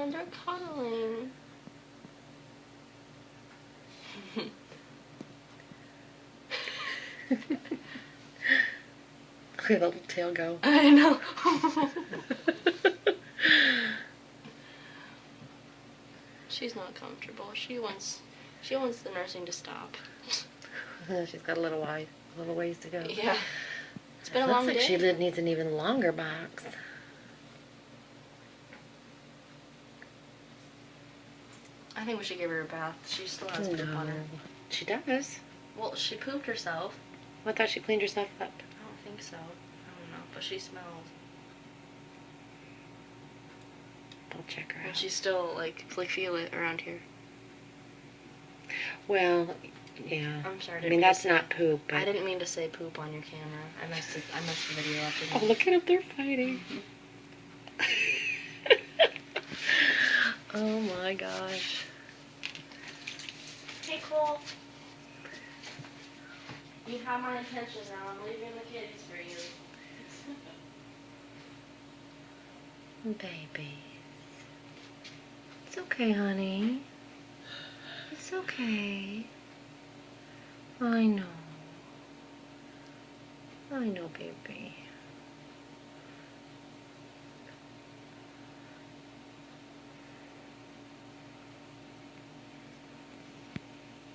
on, they're cuddling. Look at the little tail go. I know. She's not comfortable. She wants the nursing to stop. She's got a little ways to go. Yeah. It's been a long day. Looks like she needs an even longer box. I think we should give her a bath. She still has poop on her. She does. Well, she pooped herself. I thought she cleaned herself up. I don't think so. I don't know, but she smells. I'll check her out. And she's still like feel it around here. Well, yeah. I'm sorry. I mean, that's not poop. But I didn't mean to say poop on your camera. I messed the video up. Oh, look at them! They're fighting. Oh my gosh. Hey, Cole. You have my attention now. I'm leaving the kitties for you. Baby. It's okay, honey. It's okay. I know. I know, baby.